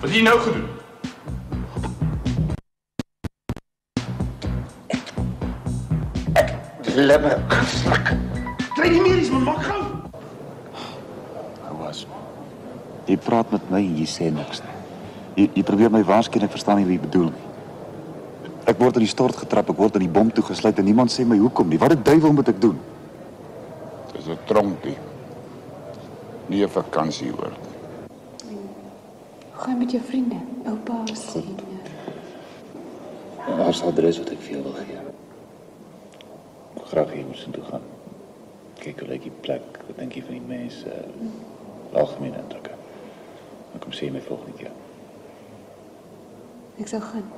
Wat het jy nou gedoen? Lippe gesluk. Kry nie meer iets, man, maak gou. Was. Jy praat met my en jy sê niks nie. Jy probeer my waarsku en ek verstaan nie wat jy bedoel nie. Ek word in die stort getrap, ek word in die bom toegesluit en niemand sê my hoekom nie. Wat die duiwel moet ek doen? Dis 'n trompie. Nie 'n vakansie hoor. Gaan met jou vriende, oupa's en... Daar is adres wat ek vir jou wil gee. Ek graag hier moet toe gaan. Kyk hoe lyk die plek, wat dink jy van die mense, algemene indrukke. Dan kom sê my volgende keer. Ek sal gaan.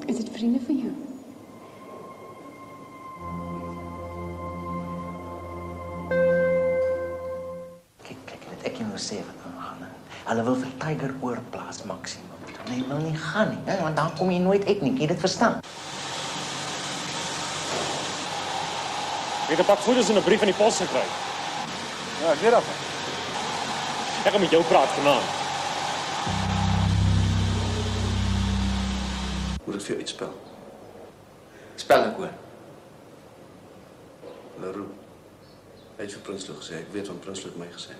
Is dit vriende van jou? Kyk, wat ek jou nou sê wat aangaan. Hulle wil vir Tiger oorplaas maksimum. Nee, jy wil nie gaan nie, hè, want dan kom jy nooit uit nie. Jy dit verstaan. Ek het 'n pak foto's en 'n brief van die pos gekry. Ja, weet af. Ek gaan met jou praat vanaand. Moet ek vir jou iets spel? Spel ek hoor. Leroux. Hy het vir Prinsloo gesê, ek weet wat Prinsloo het my gesê.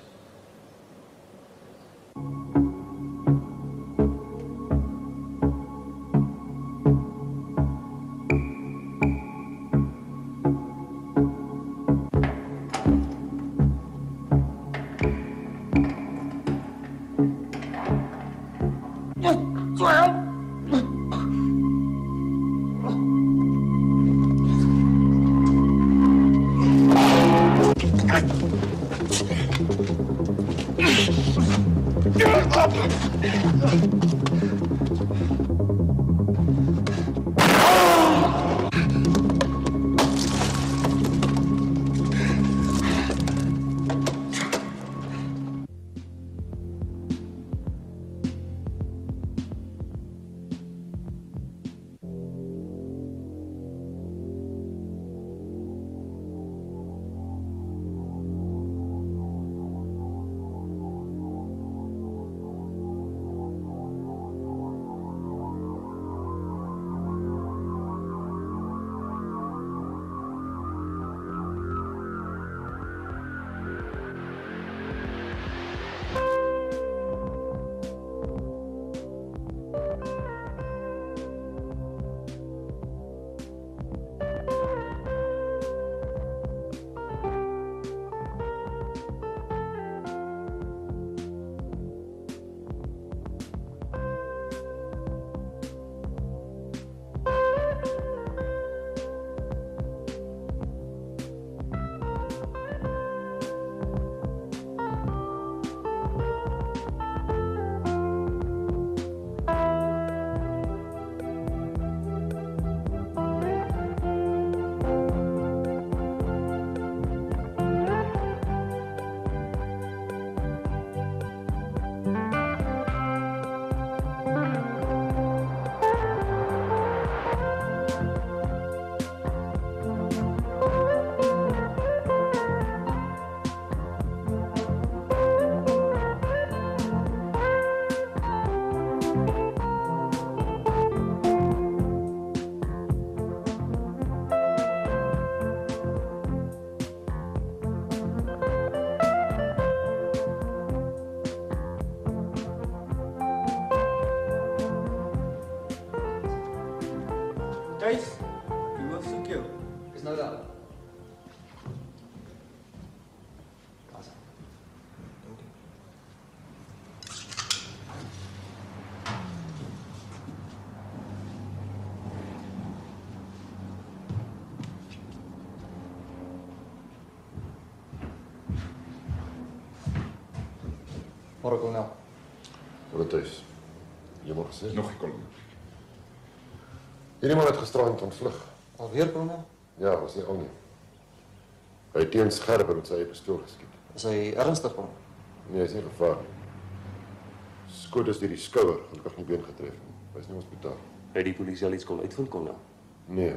Thijs, die hoof soek jou. Is nou daar. Môre kolonel. Wat Thijs? Jy mag gesê. Nog 'n kolonel. Hierdie man het gisterand ontvlug. Alweer kolonel? Ja, was nie al nie. Hy het teen Scherper met sy eie pistool geskiet. Is hy ernstig kolonel? Nee, hy is nie gevaar nie. Skoot is deur die skouer, gelukkig nie been getref nie. Hy is nie in hospitaal. Het die polisie al iets kon uitvind, kolonel? Nee.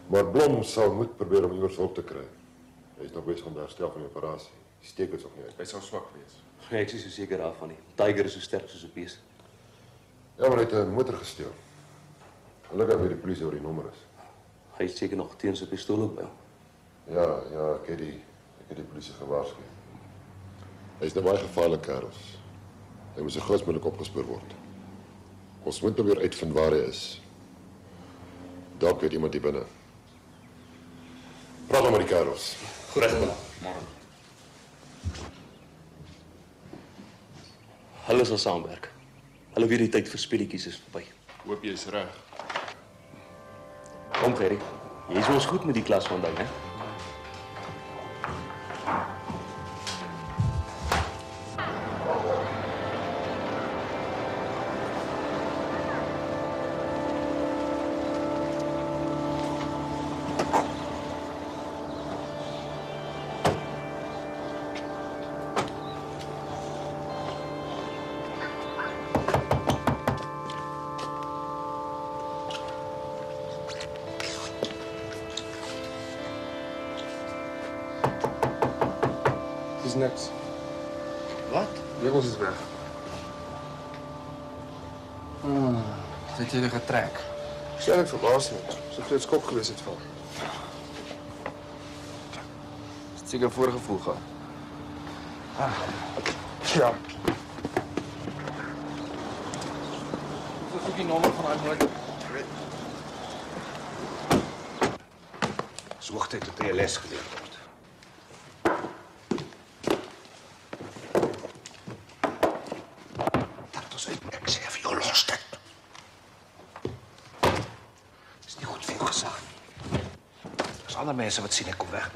Maar Blom sal moet probeer om iewers hulp te kry. Hy is nog besig om die herstel van die operasie. Die steek is nog nie uit. Hy sal swak wees. Ek is nie so seker daarvan nie. Tiger is so sterk soos 'n bees. Ja, maar hy het 'n motor gesteel. Gelukkig weet die polisie oor die nommer is. Hy het seker nog teen sy pistool ook by hom. Ja, ek het die polisie gewaarsku. Hy is nou baie gevaarlik, kerels. Hy moet so gou as moontlik opgespoor word. Ons moet nou weer uitvind waar hy is. Dalk weet iemand hier binne. Praat nou met die kerels. Goed, hulle sal saamwerk. Hulle weet die tyd vir speletjies is verby. Hoop jy is reg. Kom, Gerry. Jy is ons goed met die klas vandag, hè? Dis niks. Wat? Regels is weg. Het jy dit getrek? Waarskynlik verbaas nie. So groot skok gewees het van. Het seker voorgevoel gehad. Ja. Dis ook die nommer van daai motor. Dis hoogtyd dat jy 'n les geleer word. Dat ons uit, ek sê vir jou, los dit. Dis nie goed vir jou gesag nie. Daar's ander mense wat sien ek kom weg.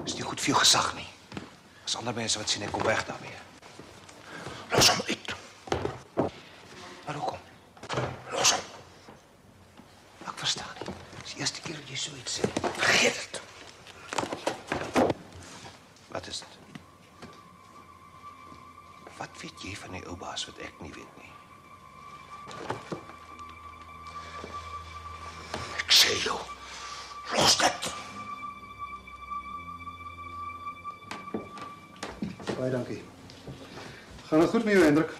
Dis nie goed vir jou gesag nie. Daar's ander mense wat sien ek kom weg daarmee. Los hom uit. Maar hoekom? Los hom. Ek verstaan nie. Dis die eerste keer dat jy so iets sê. Vergeet dit. Wat is dit? Wat weet jy van die ou baas wat ek nie weet nie? Ek sê jou, los dit. Baie dankie. Gaan dit goed met jou, Hendrik?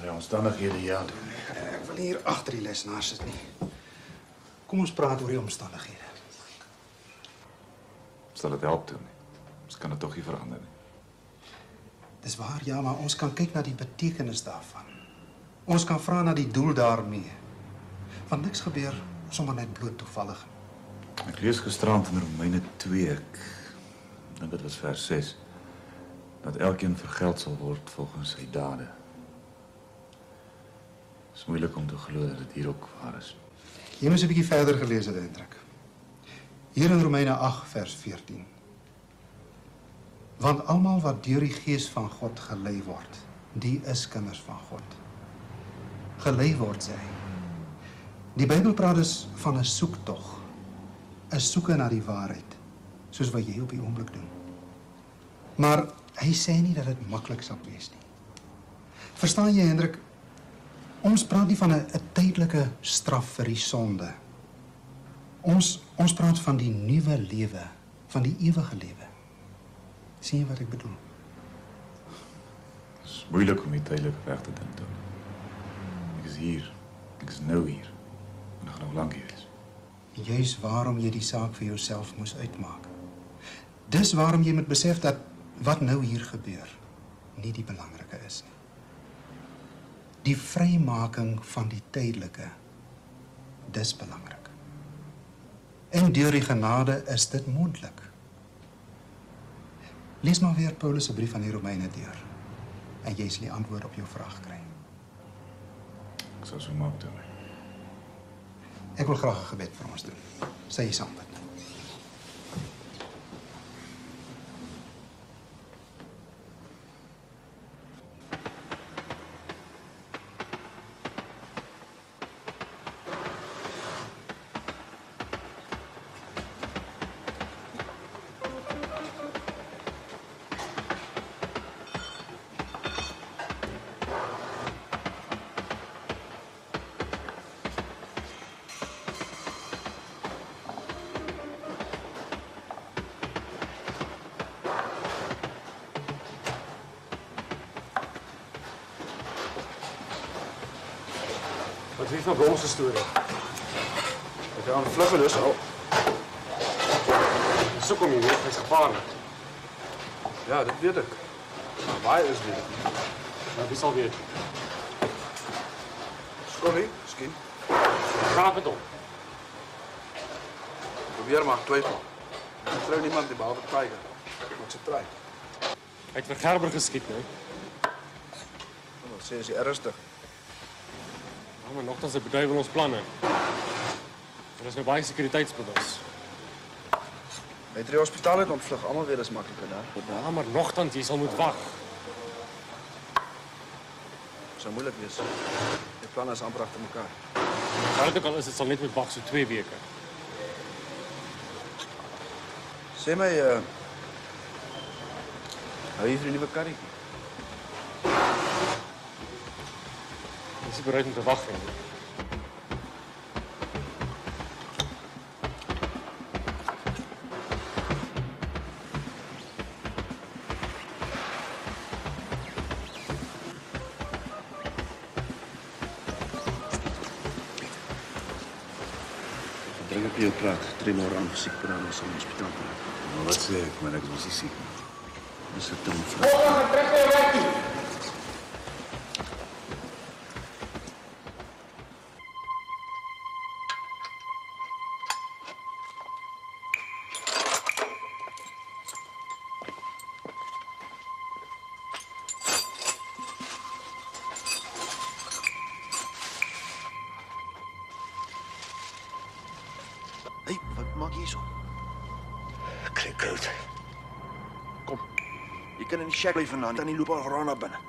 Die omstandighede, ja. Ek wil nie hier agter die lesenaar sit nie. Kom ons praat oor die omstandighede. Sal dit help toe nie? Ons kan dit tog nie verander nie. Dis waar, ja, maar ons kan kyk na die betekenis daarvan. Ons kan vra na die doel daarmee. Want niks gebeur sommer net bloot toevallig. Ek lees gisterand in Romeine 2, ek dink dit was vers 6, dat elkeen vergeld sal word volgens sy dade. Het is moeilik om te glo dat dit hier ook waar is. Jy moes 'n bietjie verder gelees het, Hendrik. Hier in Romeine 8 vers 14. Want almal wat deur die Gees van God gelei word, die is kinders van God. Gelei word, sê hy. Die Bybel praat dus van 'n soektog, 'n soeke na die waarheid, soos wat jy op die oomblik doen. Maar hy sê nie dat dit maklik sal wees nie. Verstaan jy, Hendrik? Ons praat nie van 'n tydelike straf vir die sonde. Ons praat van die nuwe lewe, van die ewige lewe. Sien jy wat ek bedoel? Het is moeilik om die tydelik weg te dink, Tony. Ek is hier, ek is nou hier, en ek gaan nog lang hier wees. Juis waarom jy die saak vir jouself moes uitmaak. Dis waarom jy moet besef dat wat nou hier gebeur, nie die belangrike is nie. Die vrymaking van die tydelike, dis belangrik. En deur die genade is dit moontlik. Lees maar weer Paulus se brief aan die Romeine deur, en jy sal die antwoord op jou vraag kry. Ek sal so maak, Tony. Ek wil graag 'n gebed vir ons doen. Sê jy saam met my. Wie van Blom se storie? Ek gaan vluggen dus al. Soek hom nie, hy's gevaarlik. Ja, dit weet ek. Maar waar is dit? Nou, wie sal weet? Sorry, miskien. Praat met hom. Probeer maar twyfel. Ek vertrou niemand nie behalwe Tiger. Wat se try. Hy het vir Gerber geskiet, nee. Wat sê is die ernstig? Ja, maar nogtans het beduiwel ons planne. Er is nou baie sekuriteitsbewus. Hy het die hospitaal uit ontvlug, almal weer is makliker daar. Ja, maar nogtans, jy sal moet wag. Sou moeilik wees. Die planne is amper agter mekaar. Wat dit ook al is, dit sal net moet wag so 2 weke. Sê my, hou jy vir die nuwe karretjie? Jy is nie bereid om te wag nie. Ek dring op jou praat, 3 môre aan fisiek praat ons in die hospitaal praat. Maar wat sê ek, man, ek is nie siek nie. Dis 'n ding vlug. Hey, wat maak jy hierso? Ek kry koud. Kom. Jy kan in die shack bly vanaand, dan die loop al rond na binne.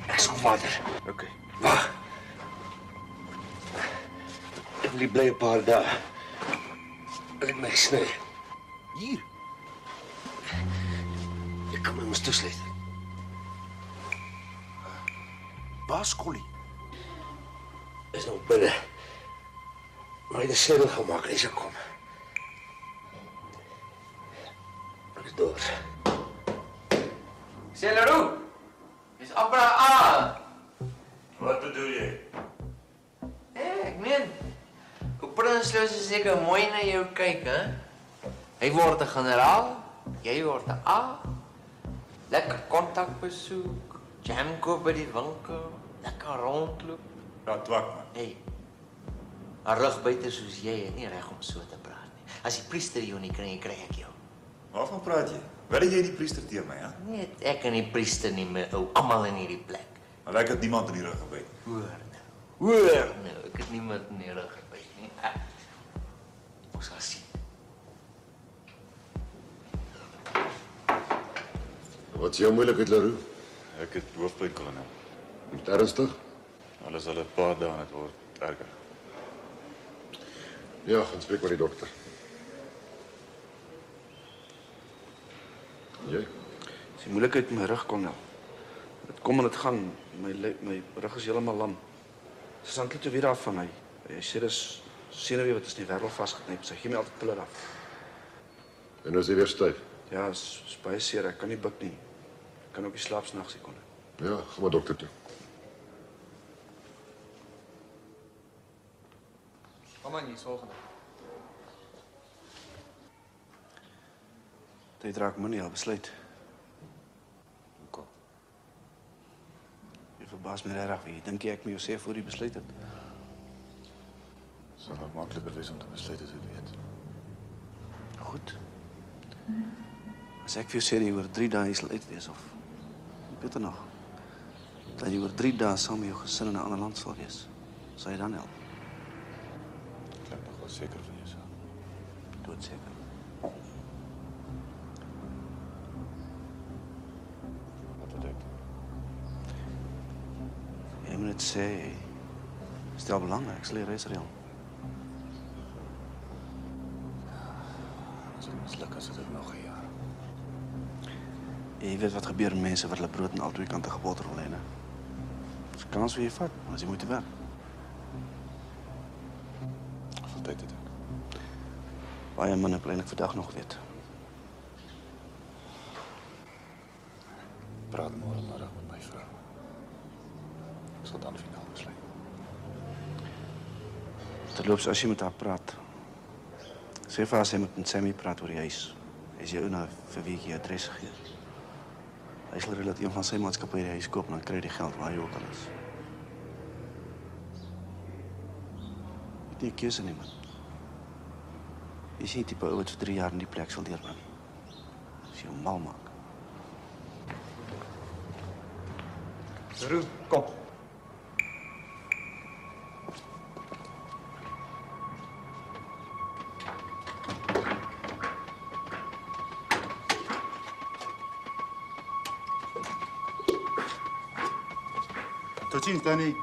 Ek soek water. Okay. Wag. Ek wil hier bly 'n paar dae. Ek my sny. Hier. Ek kan my mos toesluit. Baas Collie. Is nou binne. Maar hy het 'n seddel gemaak, hy sal kom. Ek is dors. Sê Leroux, dis amper aan. Wat bedoel jy? Ek meen, hoe Prinsloo se seker mooi na jou kyk, hè? Hy word 'n generaal, jy word 'n A. Lekker kontakbesoek, jam koop by die winkel, lekker rondloop. Ja, twak man. Hey, 'n rugbyter soos jy het nie reg om so te praat nie. As die priester jou nie kry ek jou. Waarvan praat jy? Wat het jy die priester teen my, hè? Nee, ek en die priester nie meer, ou, almal in hierdie plek. Maar ek het niemand in die rug gebyt. Hoor nou, ek het niemand in die rug gebyt nie. Ons gaan sien. Wat is jou moeilikheid, Leroux? Ek het hoofpyn, kolonel. Is dit ernstig? Alles al 'n paar dae en dit word erger. Ja, gaan spreek met die dokter. Jy? Dis die moeilikheid met my rug, kolonel. Dit kom en dit gaan. My rug is heeltemal lam. Dis eintlik te weer af van my. Hy sê dis senuwee wat is in die wervel vasgeknyp. Sy gee my altyd pille af. En nou is hy weer styf. Ja, is baie seer. Ek kan nie buik nie. Ek kan ook nie slaap snags nie, kolonel. Ja, gaan maar dokter toe. Kom aan, hier's volgende. Dit raak my nie al besluit. Hoekom? Jy verbaas my regtig. Wie dink jy ek moet jou sê voor jy besluit het? Sal nog makliker wees om te besluit as ek weet. Goed. As ek vir jou sê jy oor 3 dae sal uit wees of beter nog, dat jy oor 3 dae saam met jou gesin in 'n ander land sal wees, sal jy dan help? Klink nog wel seker van jouself. Doodseker. Wat het ek? Jy moet net sê, stel belang, ek sal die reis reël. As dit misluk, as dit nog 'n jaar. Jy weet wat gebeur met mense wat hulle brood aan al twee kante geboter wil hê, né? Dis 'n kans wat jy vat, maar as jy moet werk. Hoeveel tyd het ek? Baie min ek wil eintlik vandag nog weet. Praat môre middag met my vrou. Ek sal dan finaal besluit. Terloops, as jy met haar praat, sê vir haar sy moet met Sammy praat oor die huis. Hy is jou nou vir wie ek jy adres gegee. Hy sal dat een van sy maatskappye die huis koop en dan kry hy die geld waar hy ook al is. Jy het nie 'n keuse nie, man. Jy is nie die tipe ou wat vir 3 jaar in die plek sal deurbring. As jy hom mal maak. Roo, kom. Tot ziens, Danny.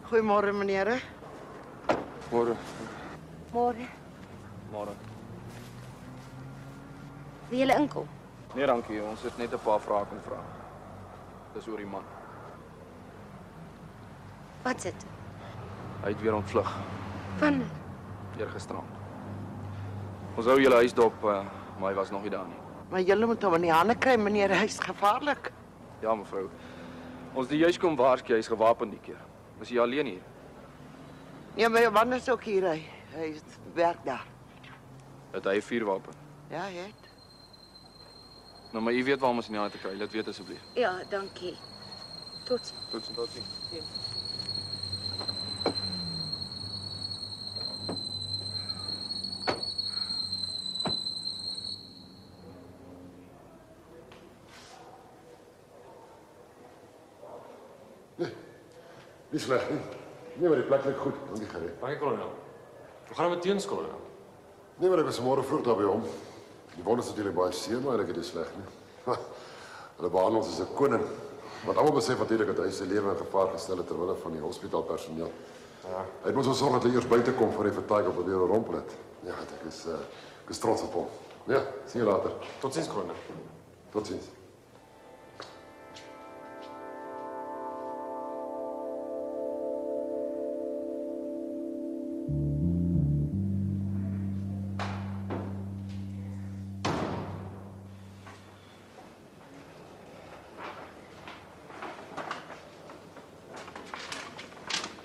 Goeiemôre, meneer. Môre. Môre. Môre. Wie julle inkom? Nee, dankie. Ons het net 'n paar vrae kon vra. Dis oor die man. Wat sit? Hy het weer ontvlug. Wanneer? Eergisterand. Ons hou julle huis dop, maar hy was nog nie daar nie. Maar julle moet hom in die hande kry, meneer. Hy's gevaarlik. Ja, mevrou. Ons die juis kom waarsku, hy's gewapen die keer. Was jy alleen hier? Ja, my man is ook hier. Hy werk daar. Het hy 'n vuurwapen? Ja, hy het. Nou, maar u weet waar ons nie aan te kry. Laat weet asseblief. Ja, dankie. Tot ziens. Tot ziens. Tot ziens. Ja. Nie sleg nie. Nee, maar die plek lyk goed. Dankie, Gerrie. Dankie, kolonel. Hoe gaan het met teens, kolonel? Nee, maar ek was môre vroeg daar by hom. Die wond is natuurlijk baie seer, maar ek het nie sleg nie. Hulle behandel ons as 'n koning. Want almal besef natuurlik dat hy sy lewe in gevaar gestel het ter wille van die hospitaalpersoneel. Ja. Hy het ons gesorg dat hy eers buite kom voor hy vir Tiger op weer rompel het. Ja, ek is trots op hom. Ja, sien jy later. Tot ziens, kolonel. Tot ziens.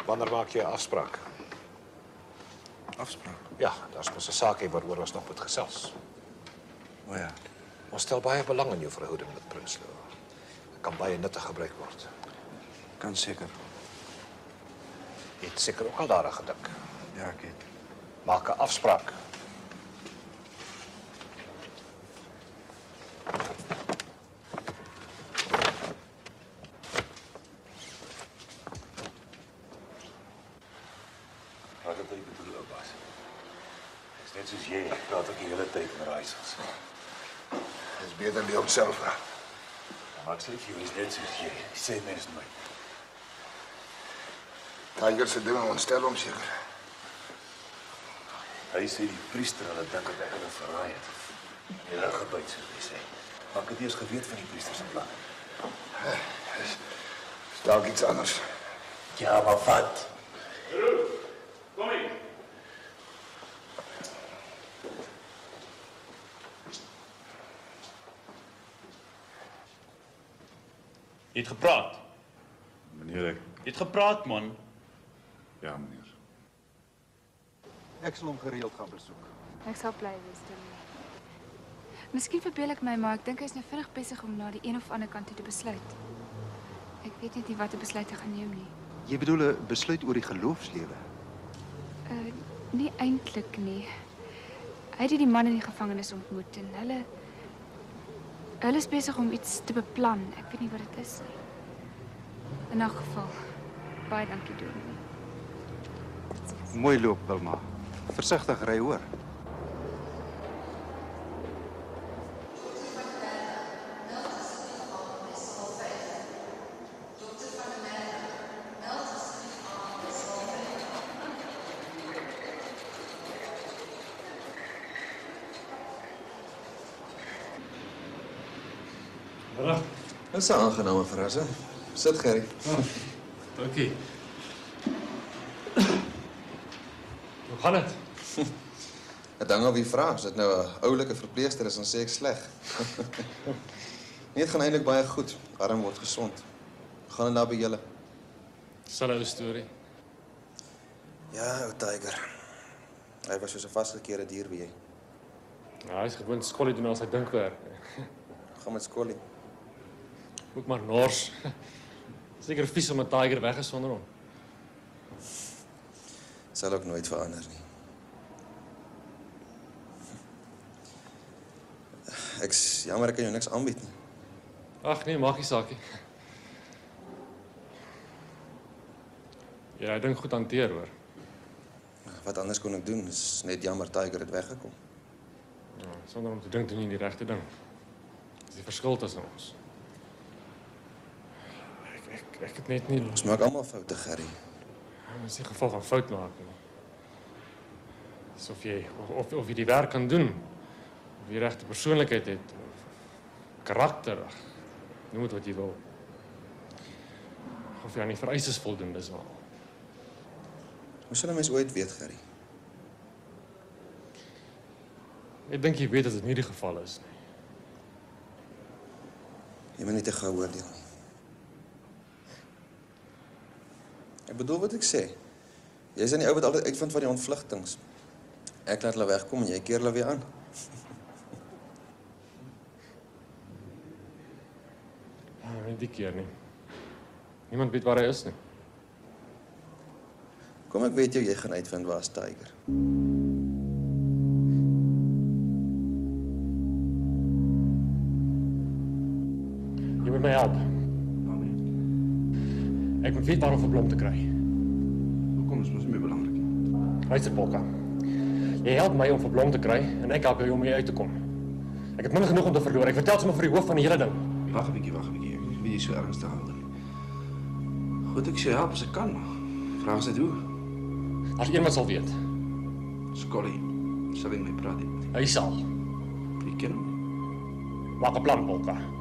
Wanneer maak jy 'n afspraak? Afspraak? Ja, daar's mos 'n saakie waaroor ons nog moet gesels. O ja. Ons stel baie belang in jou verhouding met Prinsloo. Dit kan baie nuttig gebruik word. Kan seker. Jy het seker ook al daaraan gedink. Ja, ek het. Maak 'n afspraak. Wat het jy bedoel, ou baas? Dis net soos jy, praat ek die hele tyd met raaisels. Dis beter die homself vra. Maar ek sê jy is net soos jy. Sê mens nooit. Tiger se dinge ontstel hom seker. Hy sê die priester hulle dink dat ek hulle verraai het. Die rug gebyt, soos hy sê. Maar ek het eers geweet van die priester se plan. Is dalk iets anders. Ja, maar wat? Kom hier. Jy het gepraat. Meneer, Jy het gepraat, man. Ja, meneer. Ek sal hom gereeld gaan besoek. Ek sal bly wees, Tony. Miskien verbeel ek my, maar ek dink hy is nou vinnig besig om na die een of ander kant toe te besluit. Ek weet net nie wat 'n besluit hy gaan neem nie. Jy bedoel 'n besluit oor die geloofslewe? Nie eintlik nie. Hy het die man in die gevangenis ontmoet en hulle is besig om iets te beplan. Ek weet nie wat dit is nie. In elk geval, baie dankie, Tony. Mooi loop, Wilma. Versigtig ry, hoor. Dit is 'n aangename verrassing. Sit, Gerry. Dankie. Hoe gaan dit? Dit hang af wie vra. As dit nou 'n oulike verpleegster is, dan sê ek sleg. Nee, dit gaan eintlik baie goed. Arm word gesond. Gaan dit daar by julle? Selfe storie. Ja, ou Tiger. Hy was soos 'n vasgekeerde dier by jy. Ja, hy is gewoond skollie doen as hy dinkwerk. Gaan met skollie. Ook maar nors. Seker vies om 'n tiger weg is sonder hom. Sal ook nooit verander nie. Ek's jammer ek kan jou niks aanbied nie. Ag nee, maak nie saak nie. Ja, ek dink goed hanteer hoor. Wat anders kon ek doen? Is net jammer Tiger het weggekom. Ja, sonder om te dink doen jy die regte ding. Dis die verskil tussen ons. Ek het net nie... Ons maak almal foute, Gerry. Dit is nie geval van fout maak nie. Dis of jy die werk kan doen. Of jy regte persoonlikheid het. Of karakter. Noem dit wat jy wil. Of jy aan die vereistes voldoen, dis wel. Hoe sal 'n mens ooit weet, Gerry? Ek dink jy weet dat dit nie die geval is nie. Jy moet nie te gou oordeel nie. Ek bedoel wat ek sê. Jy is aan die ou wat altyd uitvind van die ontvlugtings. Ek laat hulle wegkom en jy keer hulle weer aan. Ja, nie die keer nie. Niemand weet waar hy is nie. Kom ek weet jy gaan uitvind waar is Tiger. Jy moet my help. Ek moet weet waar om 'n blom te kry. Hoekom is mos meer belangrik? Luister, Polka. Jy help my om 'n blom te kry en ek help jou om hier uit te kom. Ek het min genoeg om te verloor. Ek vertel sommer vir die hoof van die hele ding. Wag 'n bietjie. Ek weet jy so ernstig hou nie. Goed, ek sê help as ek kan, maar vraag net hoe. As iemand sal weet. Scully, sal hy my praat nie? Hy sal. Wie ken hom? Maak 'n plan, Polka.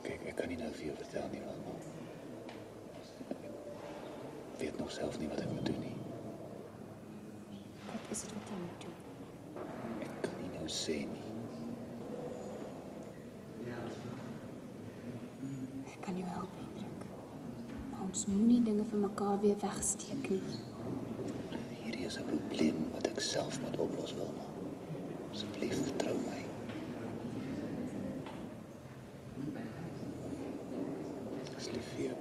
Kijk, ik kan niet naar veel vertellen, nie, man. Ik weet nog zelf niet wat ik moet doen, nie. Wat is dit wat jy moet doen? Ik kan niet nou sê, nie. Ek kan jou help, Hendrik. Maar ons moenie dinge vir mekaar weer wegsteek nie. Hierdie is 'n probleem wat ek self moet oplos, Wilma. Asseblief, vertrou my. Dis lief vir jou.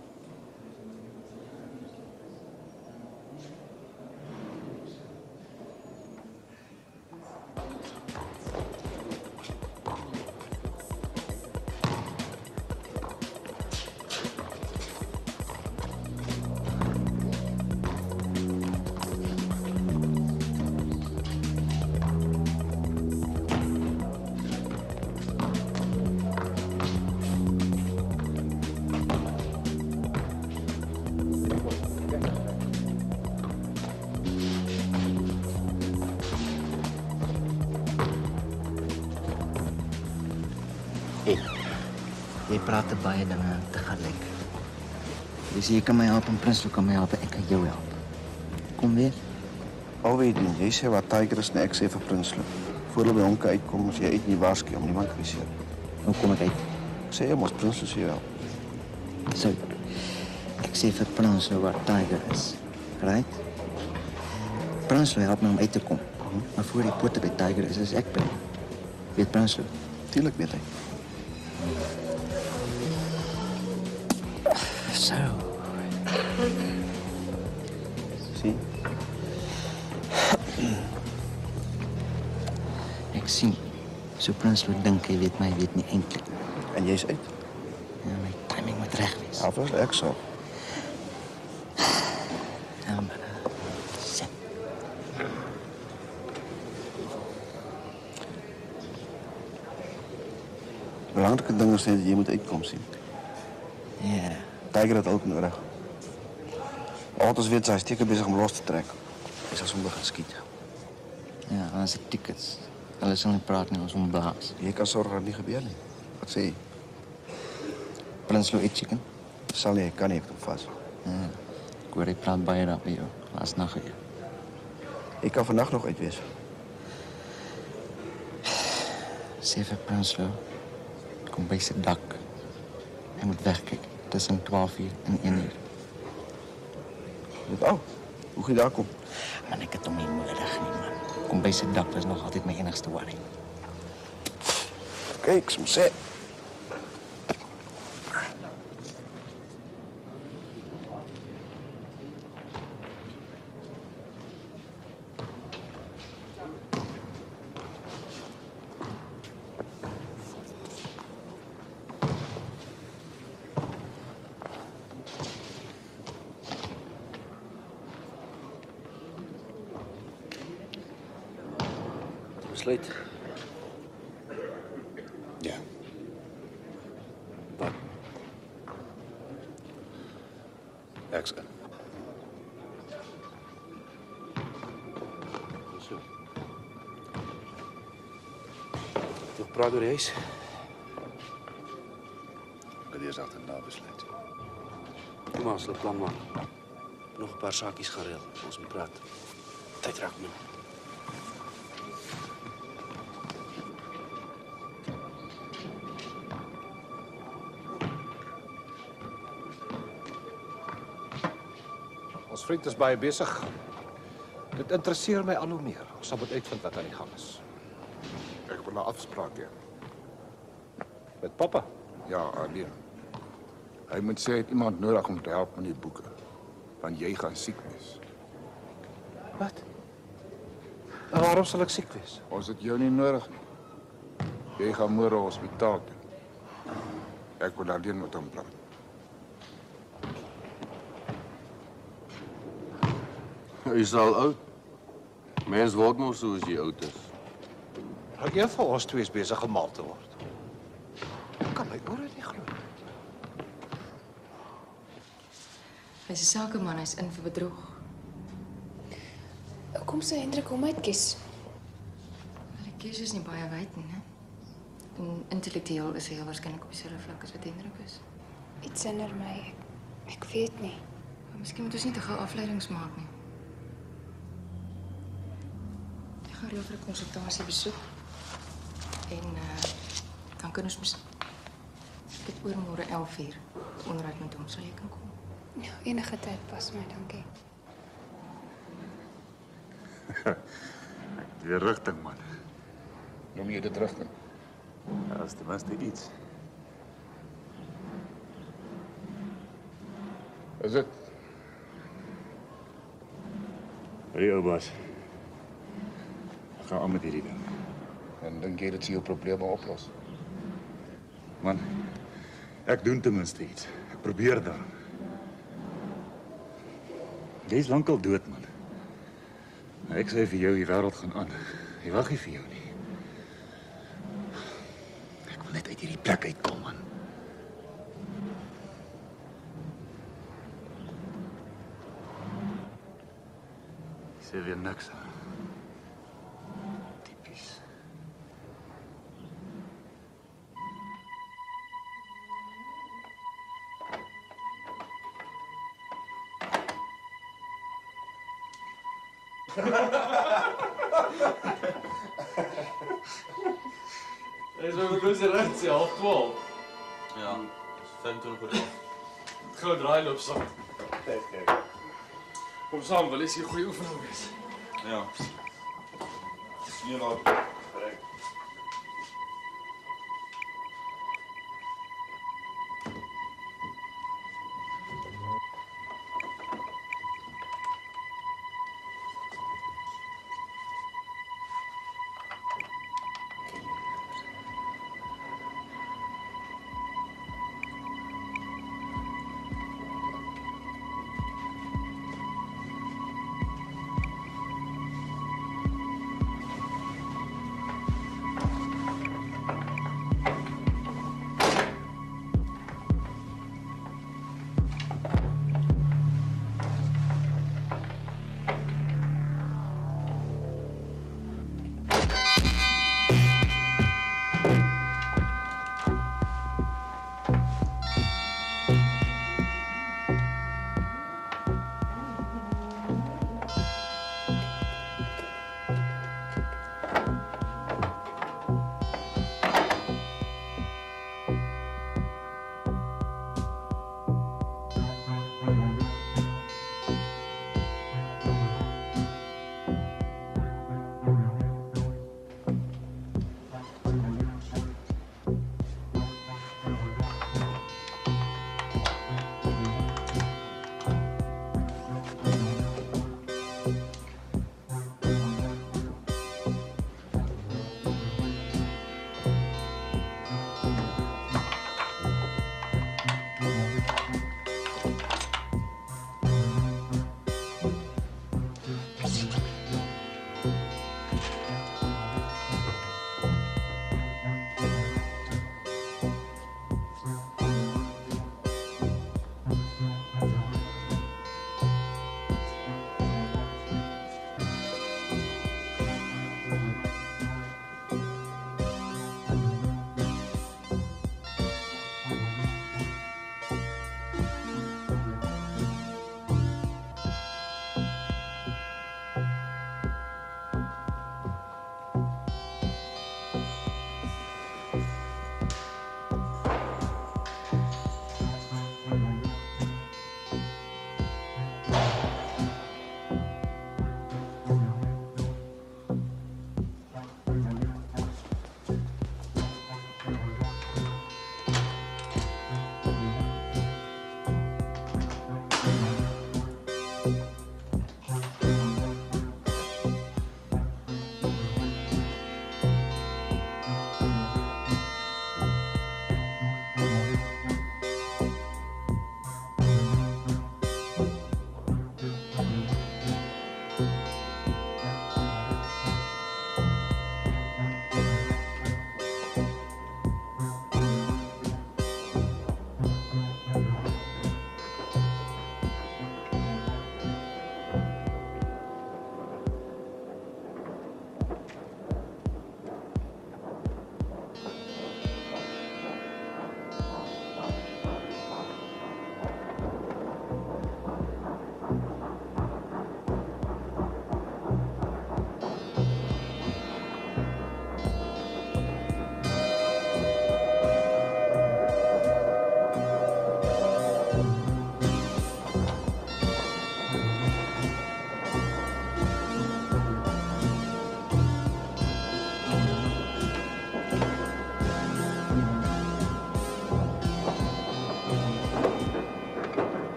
Jy praat te baie dinge tegelijk. Jy sê jy kan my help en Prinsloo kan my help en ek kan jou help. Kom weer. Al weet nie, jy sê wat Tiger is en ek sê vir Prinsloo. Voor hulle by honke uitkom, as jy uit nie waarsku om niemand te beseer. Hoe kom ek uit? Ek sê jy mos Prinsloo sê jou help. So, ek sê vir Prinsloo waar Tiger is. Right? Prinsloo help my om uit te kom. Maar voor die pote by Tiger is ek by. Weet Prinsloo? Tuurlijk weet hy. So. Sien? Ek sien. So Prinsloo dink hy weet my, weet nie eintlik. En jy's uit? Ja, my timing moet reg wees. Ja, was ek so. Ja, maar sit. Belangrike ding is net dat jy moet uitkom sien. Ja. Tiger het hulp nodig. Altyd weet sy steek besig om los te trek. Hy sal sommer gaan skiet. Ja, as ek tickets. Hulle sal nie praat nie, ons onbaas. Jy kan sorg dat dit nie gebeur nie. Wat sê jy? Prinsloo eet chicken? Sal nie, kan nie, ek hom vas. Ja, ek hoor hy praat baie daar by jou. Laas nag hier. Ek kan vandag nog uit wees. Sê vir Prinsloo, kom by sy dak. Hy moet wegkyk tussen 12:00 en 1:00. Dit al? Hoe gaan jy daar kom? Man, ek het hom nie nodig nie, man. Kom by sy dak, dis nog altyd my enigste worry. Kyk, soms sê. Besluit. Ja. Wat? Ek's in. So. Jy praat oor die huis? Ek het eers agterna besluit. Kom maar, ons sal 'n plan maak. Nog 'n paar saakies gereël. Ons moet praat. Tyd raak min. Ons vriend is baie besig. Dit interesseer my al hoe meer. Ons sal moet uitvind wat aan die gang is. Ek wil 'n afspraak hê. Met pappa? Ja, alleen. Hy moet sê hy het iemand nodig om te help met die boeke. Want jy gaan siek wees. Wat? En waarom sal ek siek wees? Ons het jou nie nodig nie. Jy gaan môre hospitaal toe. Ek wil alleen met hom praat. Hy is al oud. Mens word mos so as jy oud is. Nou, een van ons twee is besig gemaal te word. Ek kan my ore nie glo. Hy's 'n sakeman, hy's in vir bedrog. Hoekom sou Hendrik hom uitkies? Die keuse is nie baie wyd nie, né? En intellektueel is hy heel waarskynlik op dieselfde vlak as wat Hendrik is. Iets hinder my. Ek weet nie. Maar miskien moet ons nie te gou afleidings maak nie. Ek gaan reël vir 'n konsultasie besoek. En dan kan ons ek het oormôre 11:00 onderhoud met hom, sal jy kan kom. Ja, enige tyd pas my, dankie. Die rigting, man. Noem jy dit rigting? Ja, dat is tenminste iets. Is dit? Hey, ou baas. Ek gaan aan met hierdie ding. En dink jy dit sal jou probleme oplos? Man, ek doen tenminste iets. Ek probeer dan. Jy is lankal dood, man. Ek sê vir jou, die wêreld gaan aan. Hy wag nie vir jou nie. Ek wil net uit hierdie plek uitkom, man. Ek sê weer niks, hè. Typies. Hy sou verloos reg sê 11:30. Ja, dis 25 oor 11. Gou draai loop saam. Kyk. Kom saam, wil jy 'n goeie oefening wees? Ja. Dis nie laat. Reg.